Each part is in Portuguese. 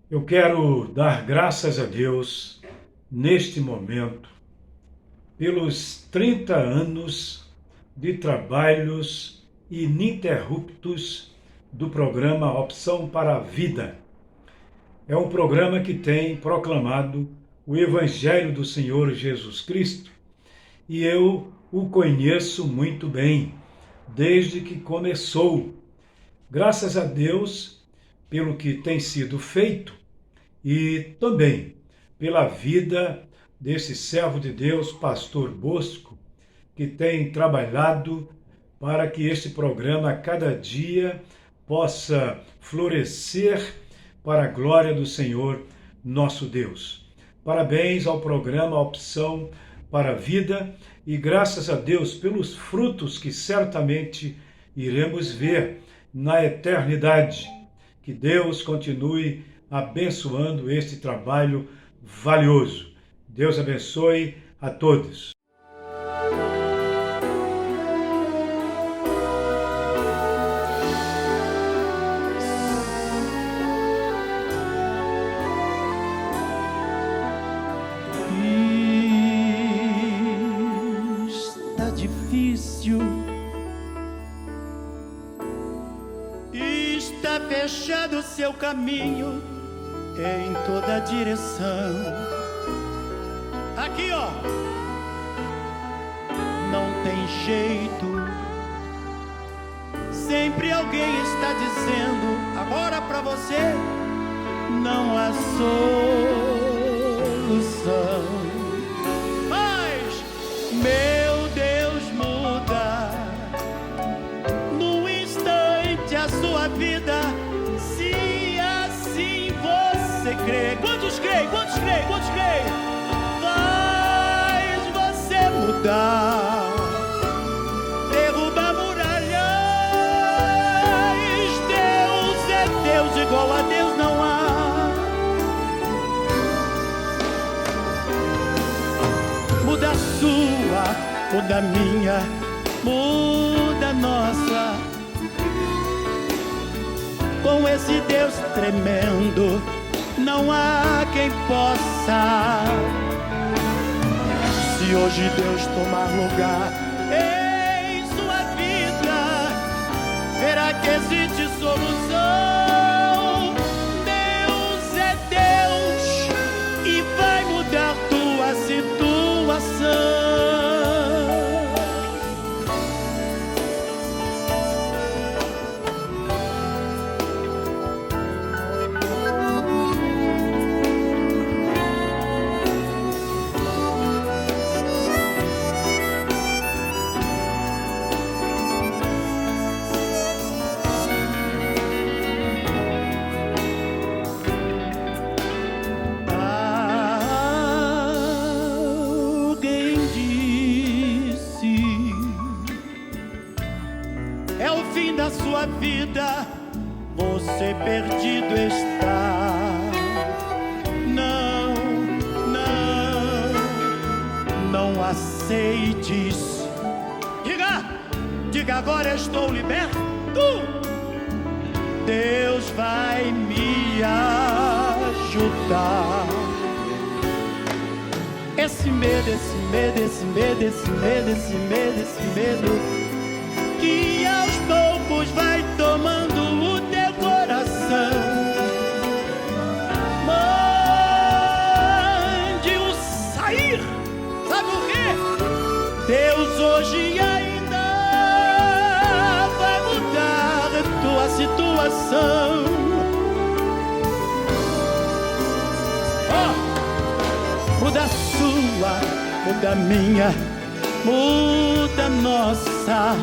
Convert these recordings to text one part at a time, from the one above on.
Eu quero dar graças a Deus neste momento pelos 30 anos de trabalhos ininterruptos do programa Opção para a Vida. É um programa que tem proclamado o Evangelho do Senhor Jesus Cristo e eu o conheço muito bem desde que começou. Graças a Deus pelo que tem sido feito e também pela vida desse servo de Deus, pastor Bosco, que tem trabalhado para que este programa a cada dia possa florescer para a glória do Senhor nosso Deus. Parabéns ao programa Opção para a Vida e graças a Deus pelos frutos que certamente iremos ver na eternidade. Que Deus continue abençoando este trabalho valioso. Deus abençoe a todos. Está difícil, está fechado o seu caminho em toda direção. Aqui, ó, não tem jeito. Sempre alguém está dizendo: agora pra você não há solução. Mas meu Deus muda num instante a sua vida. Você crê? Quantos creem? Quantos creem? Quantos creem? Faz você mudar, derrubar muralhas. Deus é Deus, igual a Deus não há. Muda a sua, muda a minha, muda a nossa. Com esse Deus tremendo não há quem possa. Se hoje Deus tomar lugar em sua vida, verá que existe solução. Deus é Deus e vai mudar tua situação. Sua vida, você perdido está. Não, não, não aceites. Diga agora estou liberto. Deus vai me ajudar. Esse medo, esse medo, esse medo, esse medo, esse medo, esse medo que aos poucos vai tomando o teu coração. Mande-o sair. Sabe por quê? Deus hoje ainda vai mudar a tua situação. Muda a sua, muda a minha, muda a nossa.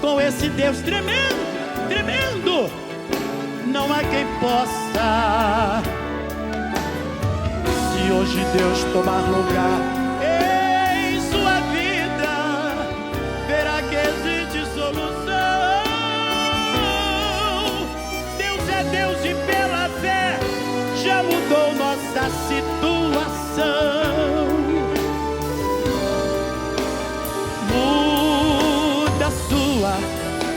Com esse Deus tremendo, tremendo, não há quem possa. Se hoje Deus tomar lugar em sua vida, verá que existe solução. Deus é Deus e pela fé já mudou nossa a situação. Muda a sua,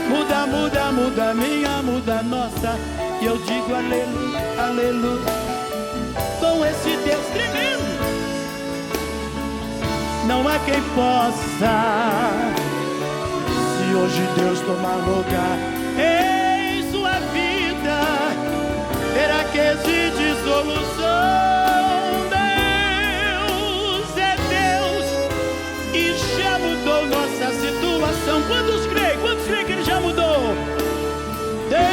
muda a minha, muda a nossa. E eu digo aleluia, aleluia. Com esse Deus tremendo, não há quem possa. Se hoje Deus tomar lugar em sua vida, terá que existe solução. Deus é Deus e já mudou nossa situação. Quantos creem? Quantos creem que Ele já mudou? Deus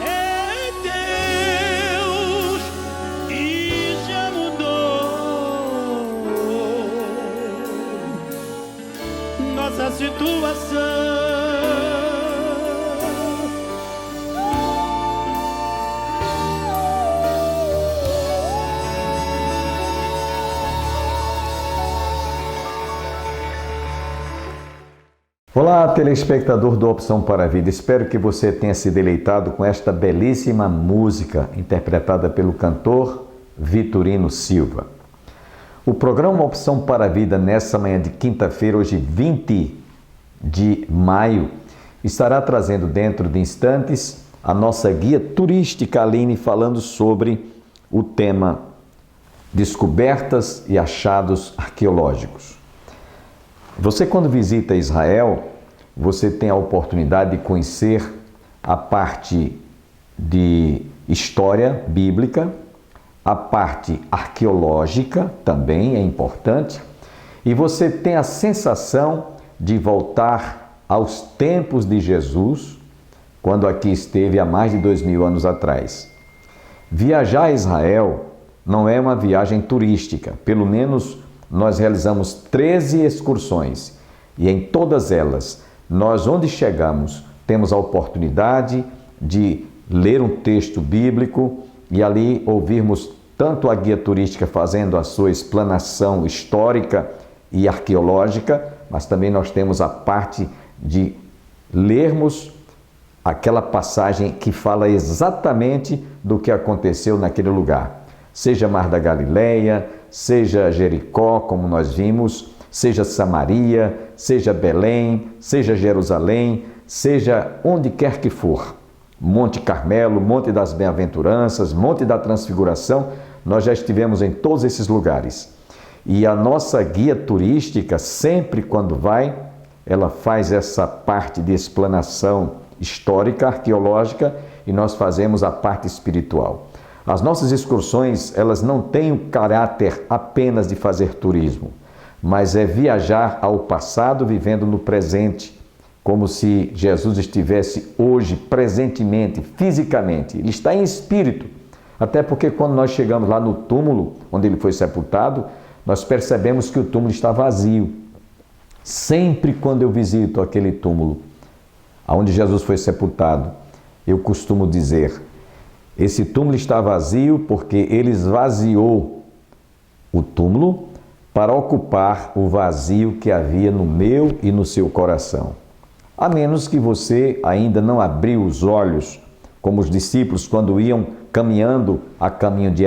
é Deus e já mudou nossa situação. Olá, telespectador do Opção para a Vida. Espero que você tenha se deleitado com esta belíssima música interpretada pelo cantor Vitorino Silva. O programa Opção para a Vida, nessa manhã de quinta-feira, hoje 20 de maio, estará trazendo dentro de instantes a nossa guia turística Aline, falando sobre o tema Descobertas e Achados Arqueológicos. Você, quando visita Israel, você tem a oportunidade de conhecer a parte de história bíblica, a parte arqueológica também é importante, e você tem a sensação de voltar aos tempos de Jesus, quando aqui esteve há mais de 2000 anos atrás. Viajar a Israel não é uma viagem turística, pelo menos nós realizamos 13 excursões e em todas elas, nós onde chegamos, temos a oportunidade de ler um texto bíblico e ali ouvirmos tanto a guia turística fazendo a sua explanação histórica e arqueológica, mas também nós temos a parte de lermos aquela passagem que fala exatamente do que aconteceu naquele lugar. Seja Mar da Galileia, seja Jericó, como nós vimos, seja Samaria, seja Belém, seja Jerusalém, seja onde quer que for. Monte Carmelo, Monte das Bem-aventuranças, Monte da Transfiguração, nós já estivemos em todos esses lugares. E a nossa guia turística, sempre quando vai, ela faz essa parte de explanação histórica, arqueológica, e nós fazemos a parte espiritual. As nossas excursões, elas não têm o caráter apenas de fazer turismo, mas é viajar ao passado vivendo no presente, como se Jesus estivesse hoje, presentemente, fisicamente. Ele está em espírito, até porque quando nós chegamos lá no túmulo, onde ele foi sepultado, nós percebemos que o túmulo está vazio. Sempre quando eu visito aquele túmulo, onde Jesus foi sepultado, eu costumo dizer: esse túmulo está vazio porque ele esvaziou o túmulo para ocupar o vazio que havia no meu e no seu coração. A menos que você ainda não abriu os olhos, como os discípulos quando iam caminhando a caminho de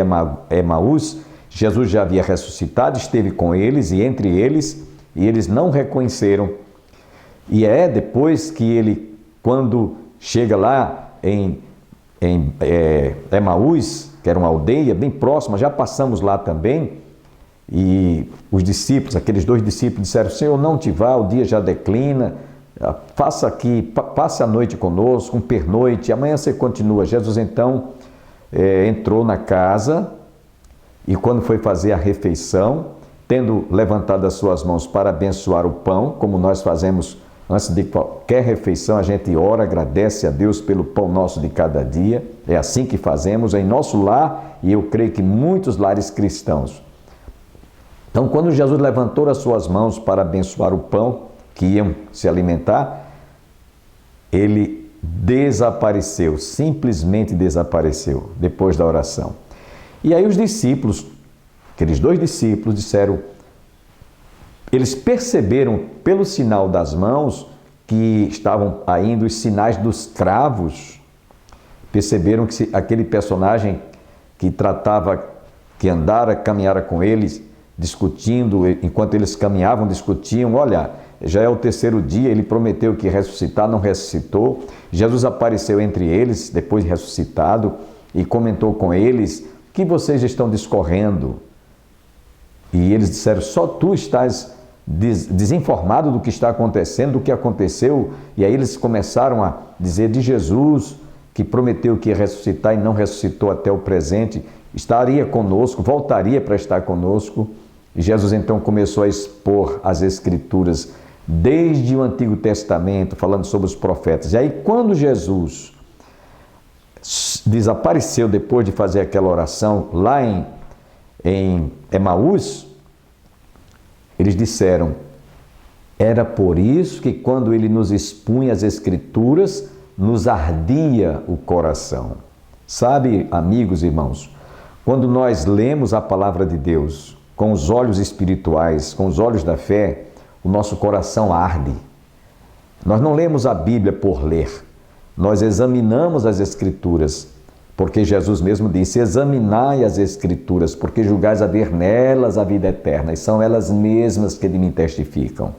Emaús, Jesus já havia ressuscitado, esteve com eles e entre eles, e eles não reconheceram. E é depois que ele, quando chega lá em Emaús, que era uma aldeia bem próxima, já passamos lá também, e os discípulos, aqueles 2 discípulos disseram: Senhor, não te vá, o dia já declina, faça aqui, passe a noite conosco, um pernoite, amanhã você continua. Jesus então entrou na casa e quando foi fazer a refeição, tendo levantado as suas mãos para abençoar o pão, como nós fazemos antes de qualquer refeição, a gente ora, agradece a Deus pelo pão nosso de cada dia. É assim que fazemos em nosso lar e eu creio que muitos lares cristãos. Então, quando Jesus levantou as suas mãos para abençoar o pão que iam se alimentar, ele desapareceu, simplesmente desapareceu depois da oração. E aí os discípulos, aqueles 2 discípulos disseram, eles perceberam pelo sinal das mãos que estavam ainda os sinais dos cravos. perceberam que aquele personagem que caminhara com eles, discutindo, enquanto eles caminhavam, discutiam, olha, já é o terceiro dia, ele prometeu que ia ressuscitar, não ressuscitou. Jesus apareceu entre eles, depois de ressuscitado, e comentou com eles: o que vocês estão discorrendo? E eles disseram: só tu estás desinformado do que está acontecendo, do que aconteceu. E aí eles começaram a dizer de Jesus, que prometeu que ia ressuscitar e não ressuscitou até o presente, estaria conosco, voltaria para estar conosco. E Jesus então começou a expor as Escrituras desde o Antigo Testamento, falando sobre os profetas. E aí quando Jesus desapareceu depois de fazer aquela oração lá em Emaús, eles disseram: era por isso que quando ele nos expunha as Escrituras, nos ardia o coração. Sabe, amigos e irmãos, quando nós lemos a palavra de Deus com os olhos espirituais, com os olhos da fé, o nosso coração arde. Nós não lemos a Bíblia por ler, nós examinamos as Escrituras, porque Jesus mesmo disse: examinai as Escrituras, porque julgais haver nelas a vida eterna, e são elas mesmas que de mim testificam.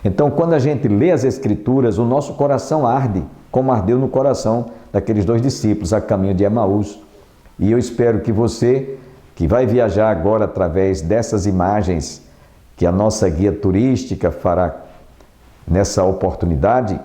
Então, quando a gente lê as Escrituras, o nosso coração arde, como ardeu no coração daqueles dois discípulos a caminho de Emaús. E eu espero que você, que vai viajar agora através dessas imagens que a nossa guia turística fará nessa oportunidade,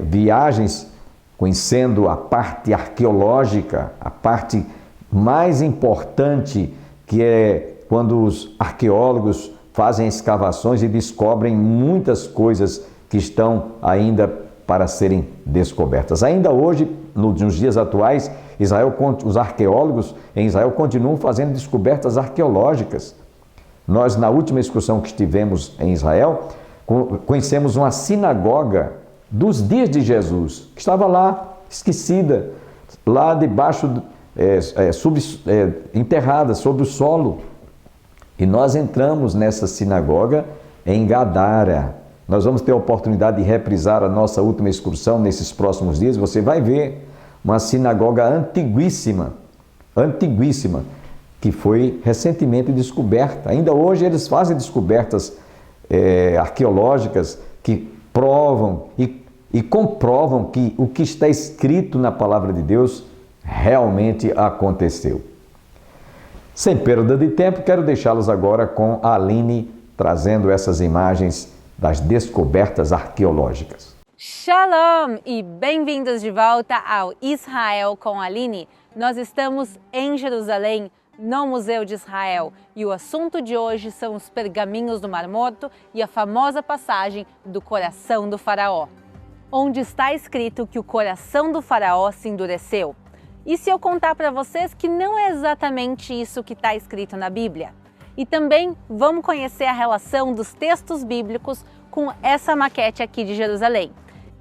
viagens conhecendo a parte arqueológica, a parte mais importante, que é quando os arqueólogos fazem escavações e descobrem muitas coisas que estão ainda para serem descobertas. Ainda hoje, nos dias atuais, os arqueólogos em Israel continuam fazendo descobertas arqueológicas. Nós, na última excursão que estivemos em Israel, conhecemos uma sinagoga dos dias de Jesus, que estava lá, esquecida, lá debaixo, enterrada, sobre o solo. E nós entramos nessa sinagoga em Gadara. Nós vamos ter a oportunidade de reprisar a nossa última excursão nesses próximos dias. Você vai ver uma sinagoga antiguíssima, que foi recentemente descoberta. Ainda hoje eles fazem descobertas arqueológicas que provam e comprovam que o que está escrito na palavra de Deus realmente aconteceu. Sem perda de tempo, quero deixá-los agora com a Aline trazendo essas imagens das descobertas arqueológicas. Shalom e bem-vindos de volta ao Israel com a Aline. Nós estamos em Jerusalém, no Museu de Israel, e o assunto de hoje são os pergaminhos do Mar Morto e a famosa passagem do coração do faraó, onde está escrito que o coração do faraó se endureceu. E se eu contar para vocês que não é exatamente isso que está escrito na Bíblia? E também vamos conhecer a relação dos textos bíblicos com essa maquete aqui de Jerusalém.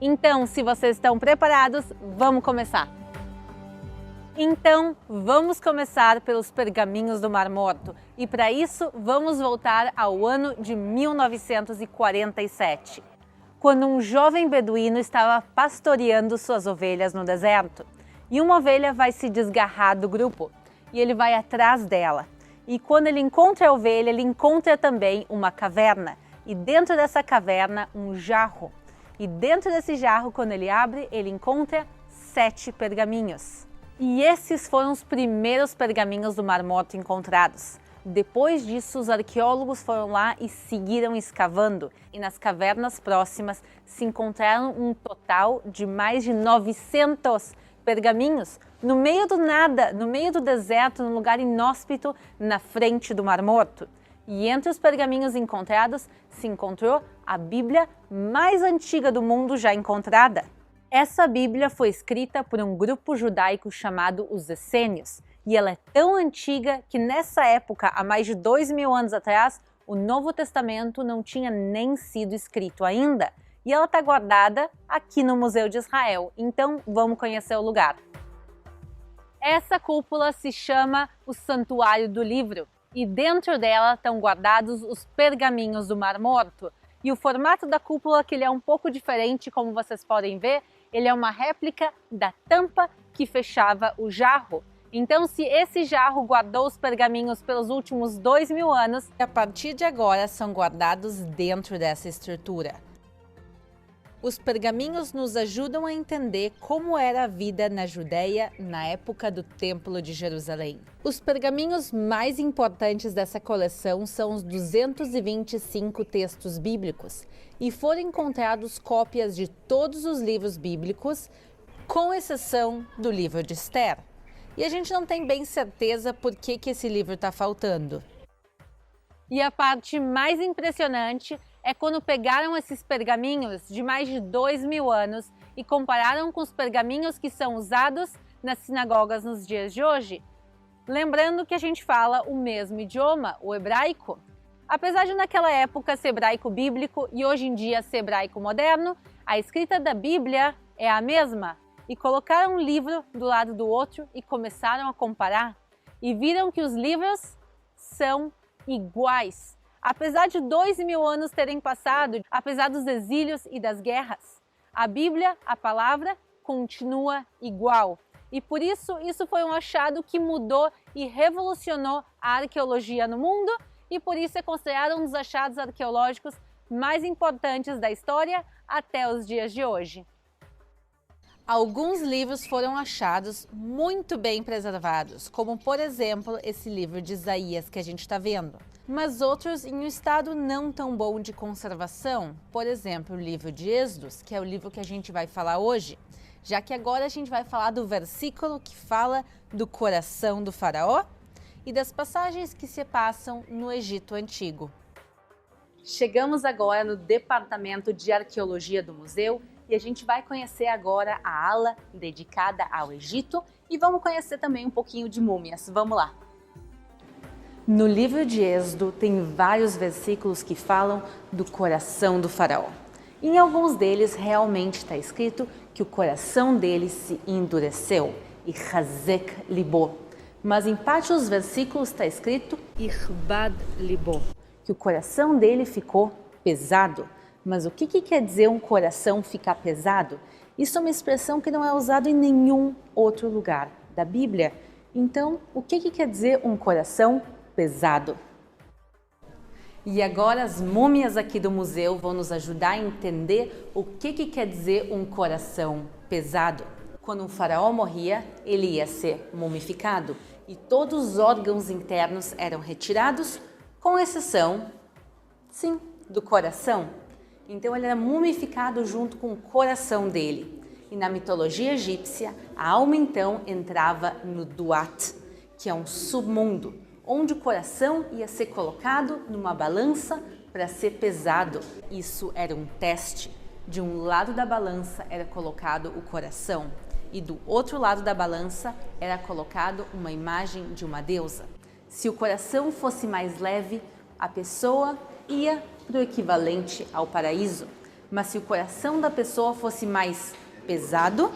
Então, se vocês estão preparados, vamos começar. Então, vamos começar pelos pergaminhos do Mar Morto. E para isso, vamos voltar ao ano de 1947, quando um jovem beduíno estava pastoreando suas ovelhas no deserto. E uma ovelha vai se desgarrar do grupo e ele vai atrás dela. E quando ele encontra a ovelha, ele encontra também uma caverna. E dentro dessa caverna, um jarro. E dentro desse jarro, quando ele abre, ele encontra 7 pergaminhos. E esses foram os primeiros pergaminhos do Mar Morto encontrados. Depois disso, os arqueólogos foram lá e seguiram escavando. E nas cavernas próximas se encontraram um total de mais de 900 pergaminhos, no meio do nada, no meio do deserto, num lugar inóspito, na frente do Mar Morto. E entre os pergaminhos encontrados, se encontrou a Bíblia mais antiga do mundo já encontrada. Essa Bíblia foi escrita por um grupo judaico chamado os Essênios, e ela é tão antiga que nessa época, há mais de 2000 anos atrás, o Novo Testamento não tinha nem sido escrito ainda. E ela está guardada aqui no Museu de Israel, então vamos conhecer o lugar. Essa cúpula se chama o Santuário do Livro e dentro dela estão guardados os pergaminhos do Mar Morto. E o formato da cúpula, que ele é um pouco diferente, como vocês podem ver, ele é uma réplica da tampa que fechava o jarro. Então, se esse jarro guardou os pergaminhos pelos últimos 2000 anos, a partir de agora são guardados dentro dessa estrutura. Os pergaminhos nos ajudam a entender como era a vida na Judéia na época do Templo de Jerusalém. Os pergaminhos mais importantes dessa coleção são os 225 textos bíblicos e foram encontrados cópias de todos os livros bíblicos, com exceção do livro de Esther. E a gente não tem bem certeza por que esse livro está faltando. E a parte mais impressionante é quando pegaram esses pergaminhos de mais de 2000 anos e compararam com os pergaminhos que são usados nas sinagogas nos dias de hoje. Lembrando que a gente fala o mesmo idioma, o hebraico. Apesar de naquela época ser hebraico bíblico e hoje em dia ser hebraico moderno, a escrita da Bíblia é a mesma. E colocaram um livro do lado do outro e começaram a comparar. E viram que os livros são iguais. Apesar de 2000 anos terem passado, apesar dos exílios e das guerras, a Bíblia, a palavra, continua igual. E por isso foi um achado que mudou e revolucionou a arqueologia no mundo e por isso é considerado um dos achados arqueológicos mais importantes da história até os dias de hoje. Alguns livros foram achados muito bem preservados, como por exemplo esse livro de Isaías que a gente está vendo. Mas outros em um estado não tão bom de conservação, por exemplo o livro de Êxodos, que é o livro que a gente vai falar hoje, já que agora a gente vai falar do versículo que fala do coração do faraó e das passagens que se passam no Egito Antigo. Chegamos agora no departamento de arqueologia do museu e a gente vai conhecer agora a ala dedicada ao Egito e vamos conhecer também um pouquinho de múmias. Vamos lá! No livro de Êxodo tem vários versículos que falam do coração do faraó. E em alguns deles realmente está escrito que o coração dele se endureceu, e Hazek libo. Mas em parte dos versículos está escrito Irbad libo, que o coração dele ficou pesado. Mas o que quer dizer um coração ficar pesado? Isso é uma expressão que não é usada em nenhum outro lugar da Bíblia. Então, o que quer dizer um coração pesado? E agora as múmias aqui do museu vão nos ajudar a entender o que quer dizer um coração pesado. Quando um faraó morria, ele ia ser mumificado e todos os órgãos internos eram retirados, com exceção, sim, do coração. Então ele era mumificado junto com o coração dele. E na mitologia egípcia, a alma então entrava no Duat, que é um submundo, onde o coração ia ser colocado numa balança para ser pesado. Isso era um teste. De um lado da balança era colocado o coração e do outro lado da balança era colocado uma imagem de uma deusa. Se o coração fosse mais leve, a pessoa ia para o equivalente ao paraíso. Mas se o coração da pessoa fosse mais pesado,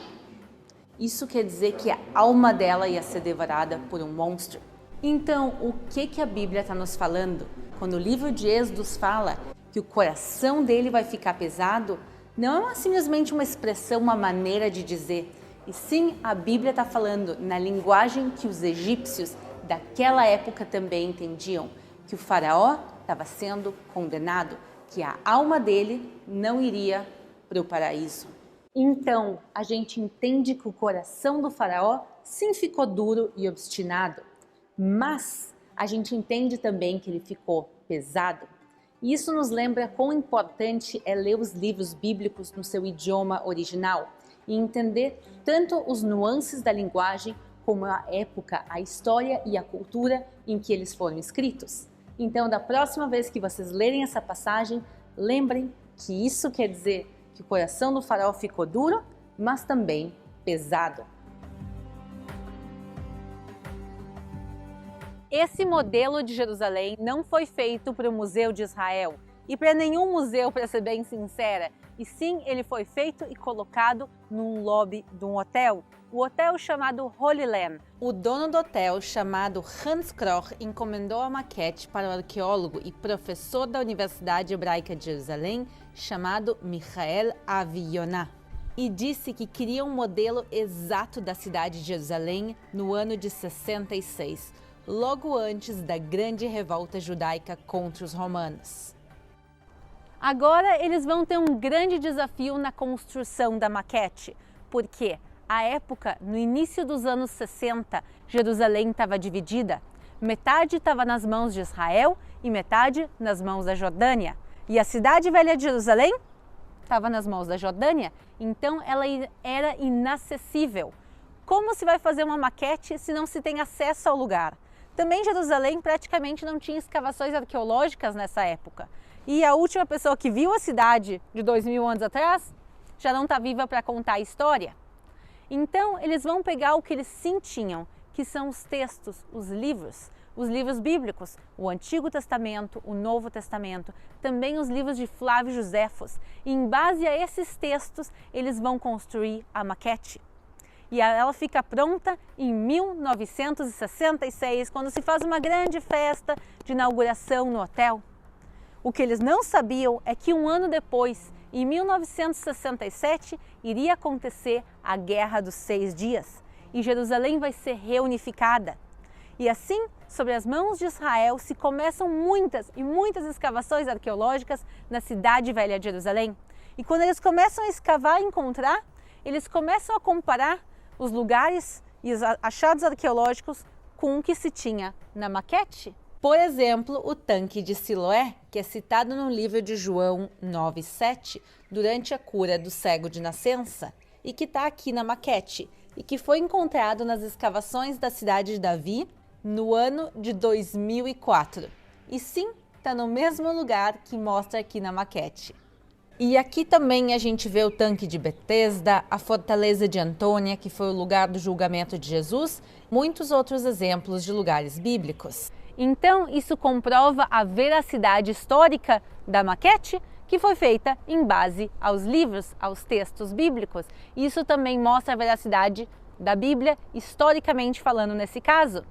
isso quer dizer que a alma dela ia ser devorada por um monstro. Então, o que a Bíblia está nos falando? Quando o livro de Êxodos fala que o coração dele vai ficar pesado, não é simplesmente uma expressão, uma maneira de dizer, e sim a Bíblia está falando na linguagem que os egípcios daquela época também entendiam, que o faraó estava sendo condenado, que a alma dele não iria para o paraíso. Então, a gente entende que o coração do faraó sim ficou duro e obstinado, mas a gente entende também que ele ficou pesado. E isso nos lembra quão importante é ler os livros bíblicos no seu idioma original e entender tanto os nuances da linguagem como a época, a história e a cultura em que eles foram escritos. Então, da próxima vez que vocês lerem essa passagem, lembrem que isso quer dizer que o coração do faraó ficou duro, mas também pesado. Esse modelo de Jerusalém não foi feito para o Museu de Israel e para nenhum museu, para ser bem sincera, e sim ele foi feito e colocado num lobby de um hotel, o hotel chamado Holy Land. O dono do hotel, chamado Hans Kroch, encomendou a maquete para o arqueólogo e professor da Universidade Hebraica de Jerusalém, chamado Michael Avi Yonah. e disse que queria um modelo exato da cidade de Jerusalém no ano de 66, logo antes da grande revolta judaica contra os romanos. Agora eles vão ter um grande desafio na construção da maquete, porque à época, no início dos anos 60, Jerusalém estava dividida. Metade estava nas mãos de Israel e metade nas mãos da Jordânia. E a cidade velha de Jerusalém estava nas mãos da Jordânia, então ela era inacessível. Como se vai fazer uma maquete se não se tem acesso ao lugar? Também Jerusalém praticamente não tinha escavações arqueológicas nessa época. E a última pessoa que viu a cidade de 2000 anos atrás já não está viva para contar a história. Então eles vão pegar o que eles sim tinham, que são os textos, os livros bíblicos, o Antigo Testamento, o Novo Testamento, também os livros de Flávio Joséfos. E em base a esses textos, eles vão construir a maquete. E ela fica pronta em 1966, quando se faz uma grande festa de inauguração no hotel. O que eles não sabiam é que um ano depois, em 1967, iria acontecer a Guerra dos 6 Dias e Jerusalém vai ser reunificada. E assim, sobre as mãos de Israel, se começam muitas e muitas escavações arqueológicas na cidade velha de Jerusalém. E quando eles começam a escavar e encontrar, eles começam a comparar os lugares e os achados arqueológicos com o que se tinha na maquete. Por exemplo, o tanque de Siloé, que é citado no livro de João 9,7, durante a cura do cego de nascença, e que está aqui na maquete, e que foi encontrado nas escavações da cidade de Davi no ano de 2004. E sim, está no mesmo lugar que mostra aqui na maquete. E aqui também a gente vê o tanque de Betesda, a fortaleza de Antônia, que foi o lugar do julgamento de Jesus, muitos outros exemplos de lugares bíblicos. Então, isso comprova a veracidade histórica da maquete, que foi feita em base aos livros, aos textos bíblicos. Isso também mostra a veracidade da Bíblia, historicamente falando nesse caso.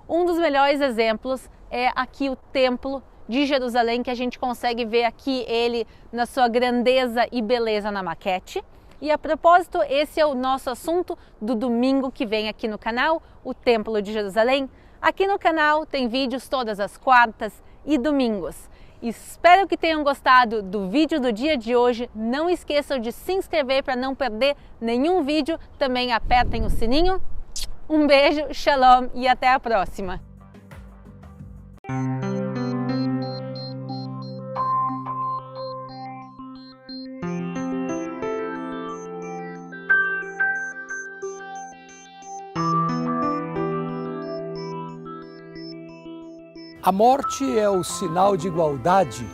Um dos melhores exemplos é aqui o Templo de Jerusalém, que a gente consegue ver aqui ele na sua grandeza e beleza na maquete. E a propósito, esse é o nosso assunto do domingo que vem aqui no canal, o Templo de Jerusalém. Aqui no canal tem vídeos todas as quartas e domingos. Espero que tenham gostado do vídeo do dia de hoje. Não esqueçam de se inscrever para não perder nenhum vídeo. Também apertem o sininho. Um beijo, shalom e até a próxima! A morte é o sinal de igualdade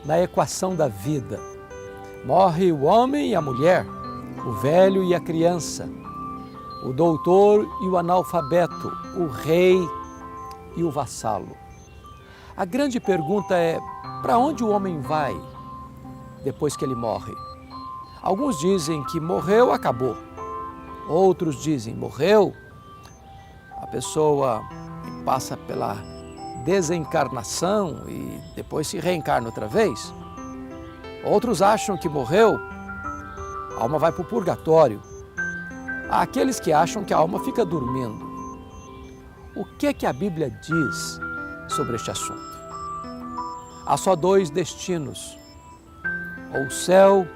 na equação da vida. Morre o homem e a mulher, o velho e a criança, o doutor e o analfabeto, o rei e o vassalo. A grande pergunta é: para onde o homem vai depois que ele morre? Alguns dizem que morreu, acabou. Outros dizem: morreu, a pessoa passa pela desencarnação e depois se reencarna outra vez. Outros acham que morreu, a alma vai para o purgatório. Há aqueles que acham que a alma fica dormindo. O que a Bíblia diz sobre este assunto? Há só 2 destinos, ou céu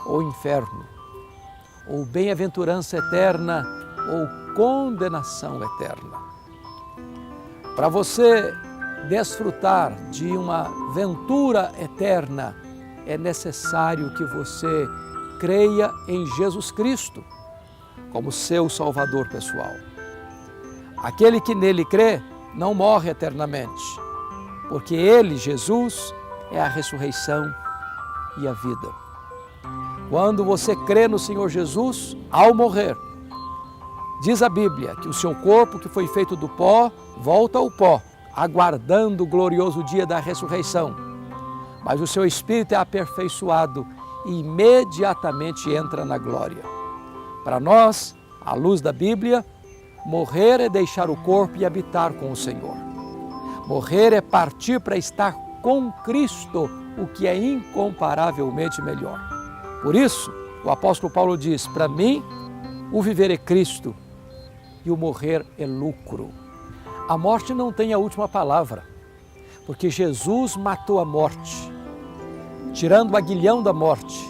ou inferno, ou bem-aventurança eterna ou condenação eterna. Para você desfrutar de uma ventura eterna, é necessário que você creia em Jesus Cristo como seu Salvador pessoal. Aquele que nele crê não morre eternamente, porque ele, Jesus, é a ressurreição e a vida. Quando você crê no Senhor Jesus, ao morrer, diz a Bíblia que o seu corpo, que foi feito do pó, volta ao pó, aguardando o glorioso dia da ressurreição. Mas o seu espírito é aperfeiçoado e imediatamente entra na glória. Para nós, à luz da Bíblia, morrer é deixar o corpo e habitar com o Senhor. Morrer é partir para estar com Cristo, o que é incomparavelmente melhor. Por isso, O apóstolo Paulo diz: para mim, o viver é Cristo e o morrer é lucro. A morte não tem a última palavra, porque Jesus matou a morte, tirando o aguilhão da morte,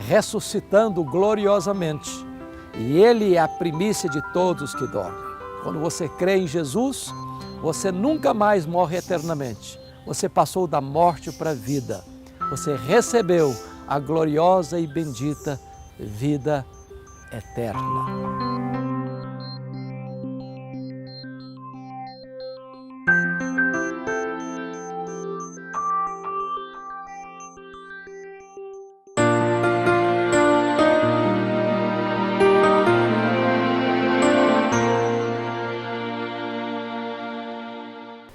ressuscitando gloriosamente. E Ele é a primícia de todos que dormem. Quando você crê em Jesus, você nunca mais morre eternamente. Você passou da morte para a vida. Você recebeu a gloriosa e bendita vida eterna.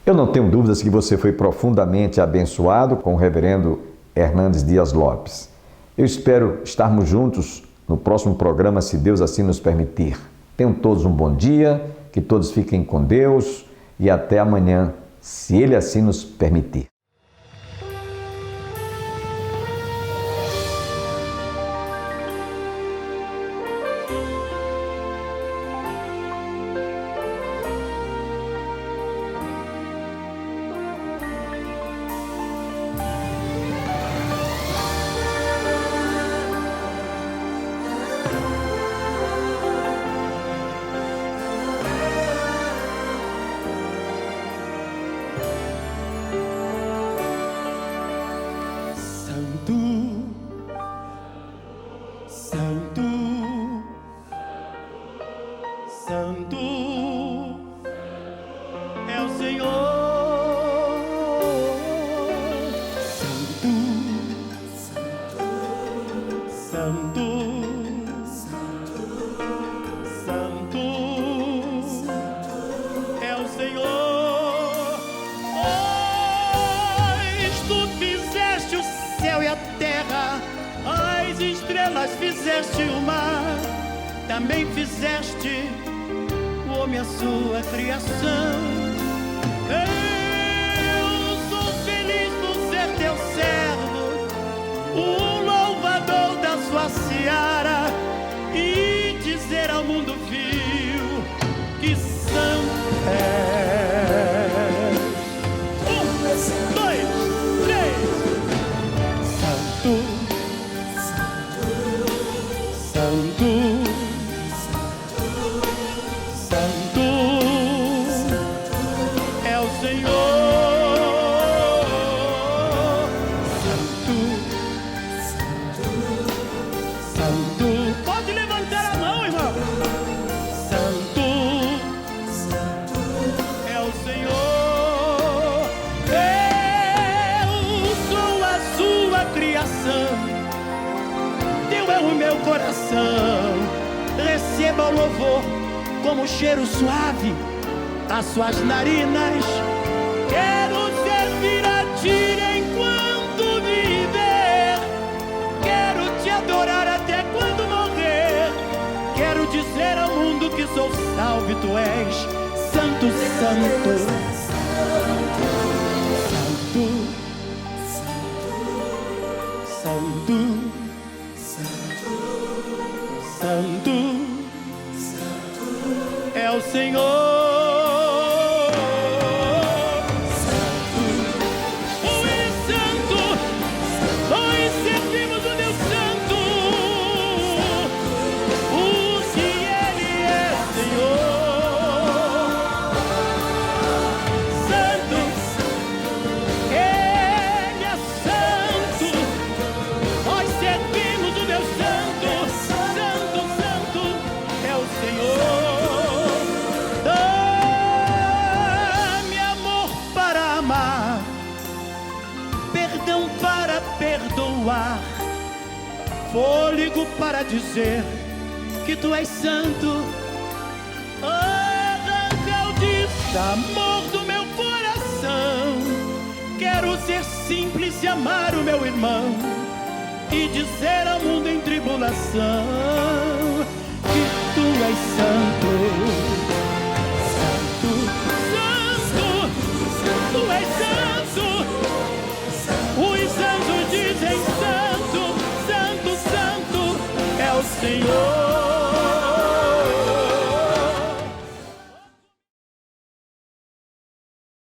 Eu não tenho dúvidas que você foi profundamente abençoado com o reverendo Hernandes Dias Lopes. Eu espero estarmos juntos no próximo programa, se Deus assim nos permitir. Tenham todos um bom dia, que todos fiquem com Deus e até amanhã, se Ele assim nos permitir. Santo é o Senhor, Santo, Santo, Santo é o Senhor. Pois tu fizeste o céu e a terra, as estrelas fizeste o mar, também fizeste o homem a sua criação. Eu sou feliz por ser teu servo, o louvador da sua seara, e dizer ao mundo vil que santo és. 1, 2, 3. Santo, Santo, receba o louvor como cheiro suave às suas narinas. Quero servir a ti enquanto viver, quero te adorar até quando morrer. Quero dizer ao mundo que sou salvo e tu és santo, santo, santo, santo. Santo é o Senhor. Fôlego para dizer que tu és santo. Arranca o desamor do meu coração. Quero ser simples e amar o meu irmão, e dizer ao mundo em tribulação que tu és santo.